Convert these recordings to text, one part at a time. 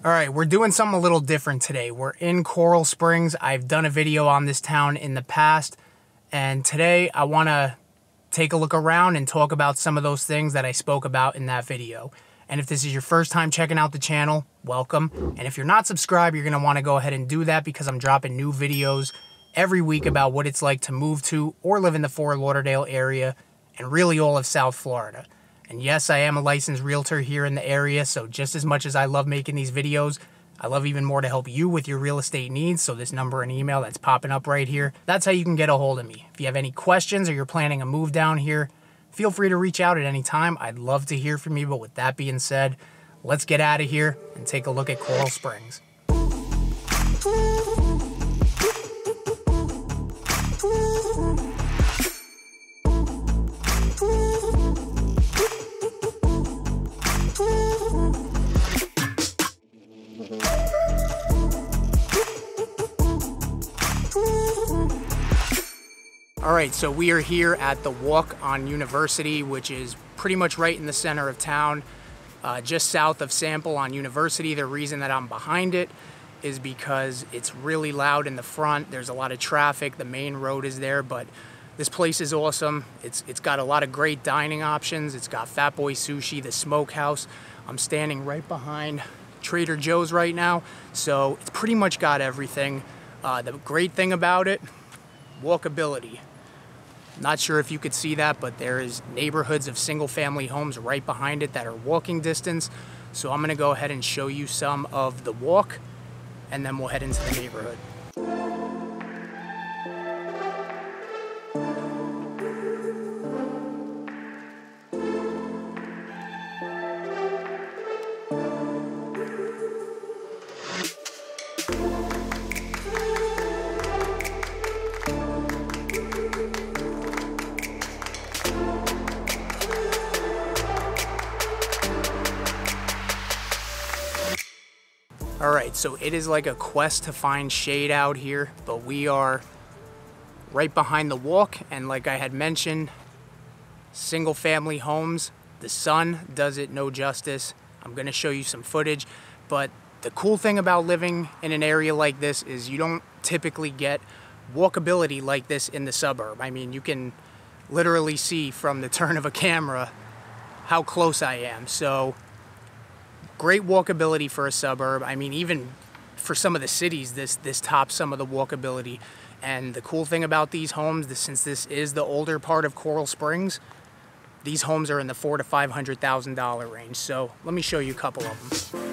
All right, we're doing something a little different today. We're in Coral Springs. I've done a video on this town in the past, and today I want to take a look around and talk about some of those things that I spoke about in that video. And if this is your first time checking out the channel, welcome. And if you're not subscribed, you're going to want to go ahead and do that because I'm dropping new videos every week about what it's like to move to or live in the Fort Lauderdale area and really all of South Florida. And yes, I am a licensed realtor here in the area, so just as much as I love making these videos, I love even more to help you with your real estate needs. So this number and email that's popping up right here, that's how you can get a hold of me. If you have any questions or you're planning a move down here, feel free to reach out at any time. I'd love to hear from you, but with that being said, let's get out of here and take a look at Coral Springs. All right, so we are here at the Walk on University, which is pretty much right in the center of town, just south of Sample on University. The reason that I'm behind it is because it's really loud in the front. There's a lot of traffic. The main road is there, but this place is awesome. It's got a lot of great dining options. It's got Fat Boy Sushi, the smokehouse. I'm standing right behind Trader Joe's right now, so it's pretty much got everything. The great thing about it, walkability. Not sure if you could see that, but there is neighborhoods of single-family homes right behind it that are walking distance. So I'm going to go ahead and show you some of the walk, and then we'll head into the neighborhood. All right, so it is like a quest to find shade out here, but we are right behind the walk, and like I had mentioned, single family homes. The sun does it no justice. I'm gonna show you some footage, but the cool thing about living in an area like this is you don't typically get walkability like this in the suburb. I mean, you can literally see from the turn of a camera how close I am. So great walkability for a suburb. I mean, even for some of the cities, this tops some of the walkability. And the cool thing about these homes, since this is the older part of Coral Springs, these homes are in the $400,000 to $500,000 range. So let me show you a couple of them.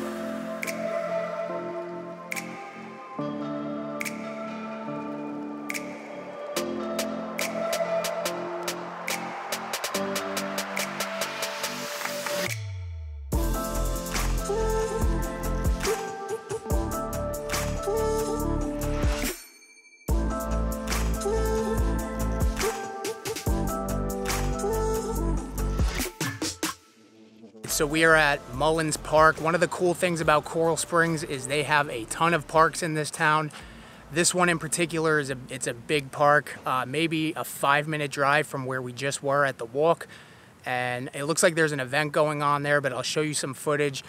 So we are at Mullins Park. One of the cool things about Coral Springs is they have a ton of parks in this town. This one in particular is it's a big park, maybe a 5-minute drive from where we just were at the walk. And it looks like there's an event going on there, but I'll show you some footage.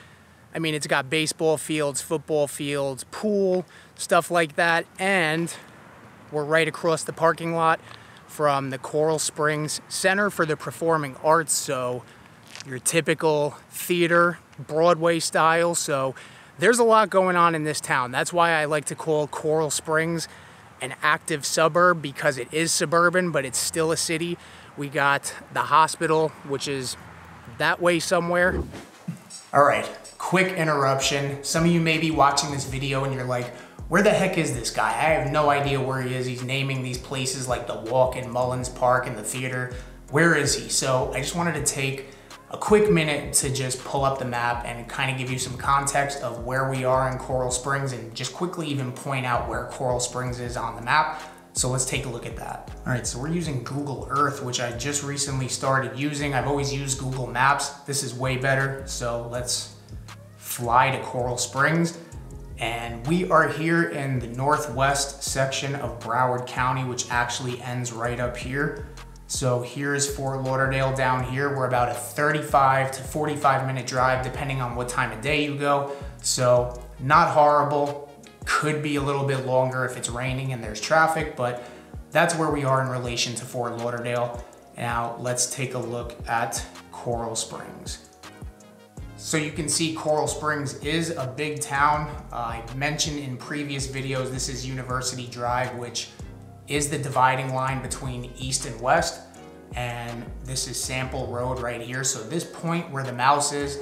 I mean, it's got baseball fields, football fields, pool, stuff like that. And we're right across the parking lot from the Coral Springs Center for the Performing Arts. So your typical theater, Broadway style. So there's a lot going on in this town. That's why I like to call Coral Springs an active suburb, because it is suburban, but it's still a city. We got the hospital, which is that way somewhere. All right, quick interruption. Some of you may be watching this video and you're like, where the heck is this guy? I have no idea where he is. He's naming these places like the Walk in Mullins Park and the theater. Where is he? So I just wanted to take a quick minute to just pull up the map and kind of give you some context of where we are in Coral Springs, and just quickly even point out where Coral Springs is on the map. So let's take a look at that. All right, so we're using Google Earth, which I just recently started using. I've always used Google Maps. This is way better. So let's fly to Coral Springs. And we are here in the northwest section of Broward County, which actually ends right up here. So here's Fort Lauderdale down here. We're about a 35 to 45 minute drive, depending on what time of day you go. So not horrible, could be a little bit longer if it's raining and there's traffic, but that's where we are in relation to Fort Lauderdale. Now let's take a look at Coral Springs. So you can see Coral Springs is a big town. I mentioned in previous videos, this is University Drive, which is the dividing line between east and west. And this is Sample Road right here. So this point where the mouse is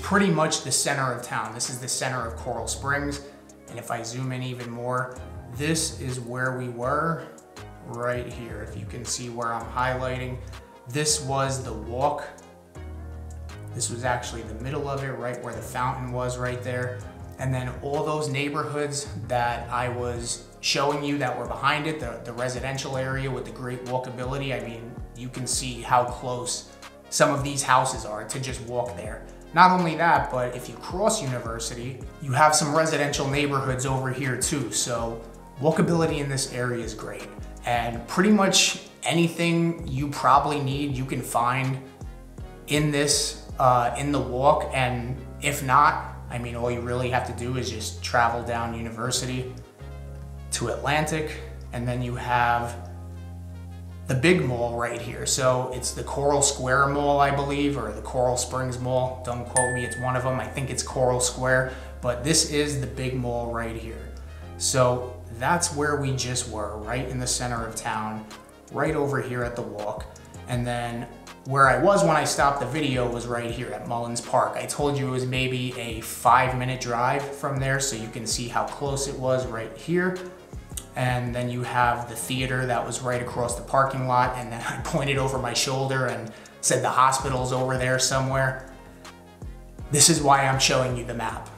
pretty much the center of town. This is the center of Coral Springs. And if I zoom in even more, this is where we were right here. If you can see where I'm highlighting, this was the walk. This was actually the middle of it, right where the fountain was right there. And then all those neighborhoods that I was showing you that were behind it, the residential area with the great walkability. I mean, you can see how close some of these houses are to just walk there. Not only that, but if you cross University, you have some residential neighborhoods over here too. So walkability in this area is great. And pretty much anything you probably need, you can find in this, in the walk. And if not, I mean, all you really have to do is just travel down University to Atlantic, and then you have the big mall right here. So it's the Coral Square Mall, I believe, or the Coral Springs Mall. Don't quote me, it's one of them. I think it's Coral Square, but this is the big mall right here. So that's where we just were, right in the center of town, right over here at the walk. And then where I was when I stopped the video was right here at Mullins Park. I told you it was maybe a 5-minute drive from there, so you can see how close it was right here. And then you have the theater that was right across the parking lot, and then I pointed over my shoulder and said the hospital's over there somewhere. This is why I'm showing you the map.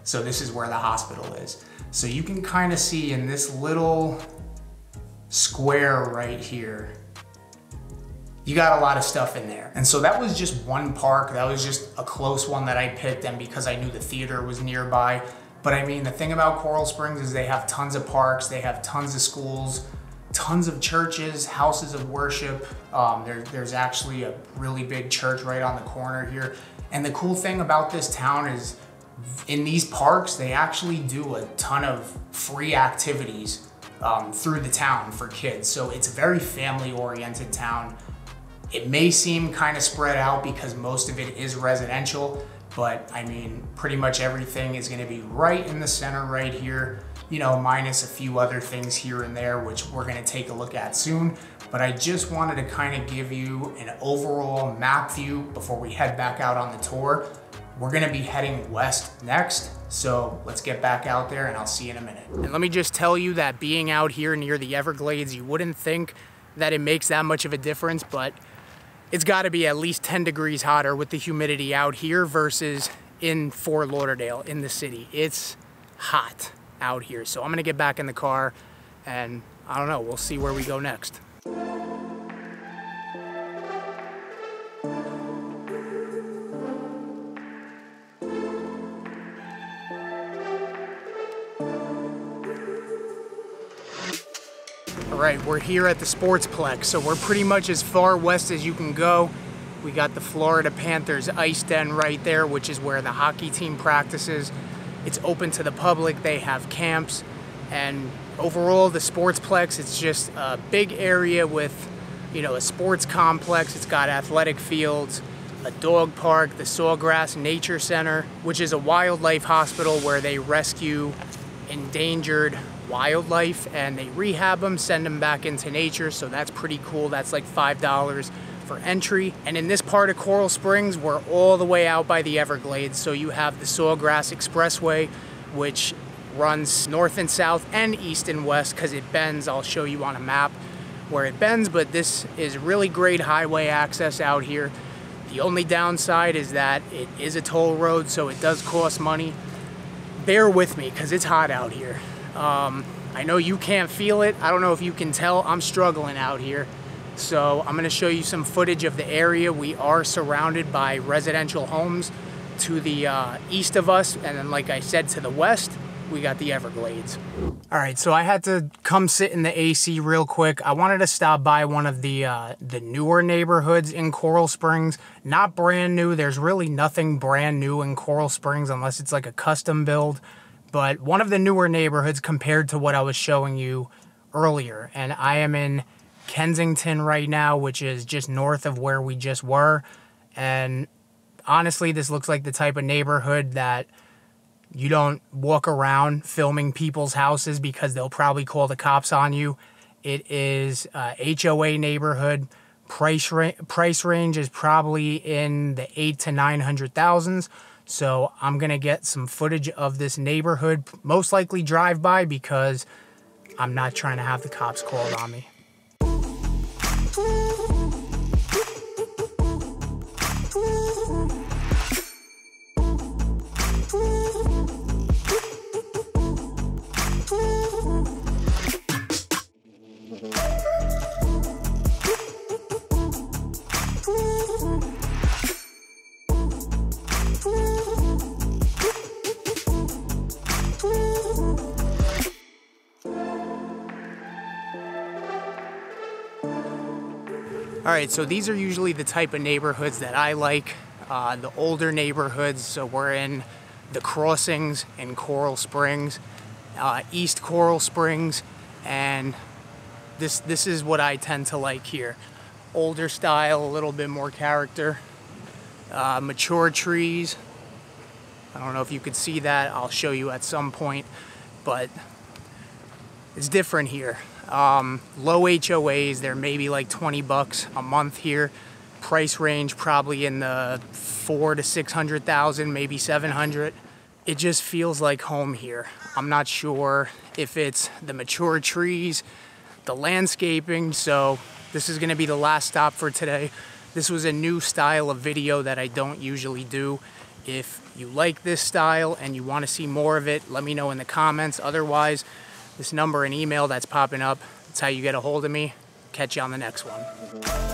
So this is where the hospital is. So you can kind of see in this little square right here, you got a lot of stuff in there. And so that was just one park. That was just a close one that I picked, and because I knew the theater was nearby. But I mean, the thing about Coral Springs is they have tons of parks, they have tons of schools, tons of churches, houses of worship. There's actually a really big church right on the corner here. And the cool thing about this town is in these parks, they actually do a ton of free activities through the town for kids. So it's a very family-oriented town. It may seem kind of spread out because most of it is residential, but I mean, pretty much everything is gonna be right in the center right here, you know, minus a few other things here and there, which we're gonna take a look at soon. But I just wanted to kind of give you an overall map view before we head back out on the tour. We're gonna be heading west next, so let's get back out there and I'll see you in a minute. And let me just tell you that being out here near the Everglades, you wouldn't think that it makes that much of a difference, but it's gotta be at least 10 degrees hotter with the humidity out here versus in Fort Lauderdale, in the city. It's hot out here. So I'm gonna get back in the car and I don't know, we'll see where we go next. All right, we're here at the Sportsplex, so we're pretty much as far west as you can go. We got the Florida Panthers ice den right there, which is where the hockey team practices. It's open to the public, they have camps, and overall the Sportsplex, it's just a big area with, you know, a sports complex. It's got athletic fields, a dog park, the Sawgrass Nature Center, which is a wildlife hospital where they rescue endangered wildlife and they rehab them, send them back into nature. So that's pretty cool. That's like $5 for entry. And in this part of Coral Springs, we're all the way out by the Everglades. So you have the Sawgrass Expressway, which runs north and south and east and west because it bends. I'll show you on a map where it bends, but this is really great highway access out here. The only downside is that it is a toll road, so it does cost money. Bear with me because it's hot out here. I know you can't feel it. I don't know if you can tell, I'm struggling out here. So I'm gonna show you some footage of the area. We are surrounded by residential homes to the east of us, and then like I said, to the west. we got the Everglades. All right, so I had to come sit in the AC real quick. I wanted to stop by one of the newer neighborhoods in Coral Springs. Not brand new. There's really nothing brand new in Coral Springs unless it's like a custom build. But one of the newer neighborhoods compared to what I was showing you earlier. And I am in Kensington right now, which is just north of where we just were. And honestly, this looks like the type of neighborhood that you don't walk around filming people's houses because they'll probably call the cops on you. It is a HOA neighborhood. Price range is probably in the 800 to 900,000s. So I'm gonna get some footage of this neighborhood, most likely drive by, because I'm not trying to have the cops called on me. All right, so these are usually the type of neighborhoods that I like, the older neighborhoods. So we're in the Crossings in Coral Springs, East Coral Springs, and this is what I tend to like here. Older style, a little bit more character, mature trees. I don't know if you could see that. I'll show you at some point, but it's different here. Low HOAs, they're maybe like 20 bucks a month here. Price range probably in the 400 to 600,000, maybe 700. It just feels like home here. I'm not sure if it's the mature trees, the landscaping. So this is gonna be the last stop for today. This was a new style of video that I don't usually do. If you like this style and you want to see more of it, let me know in the comments. Otherwise, this number and email that's popping up, that's how you get a hold of me. Catch you on the next one.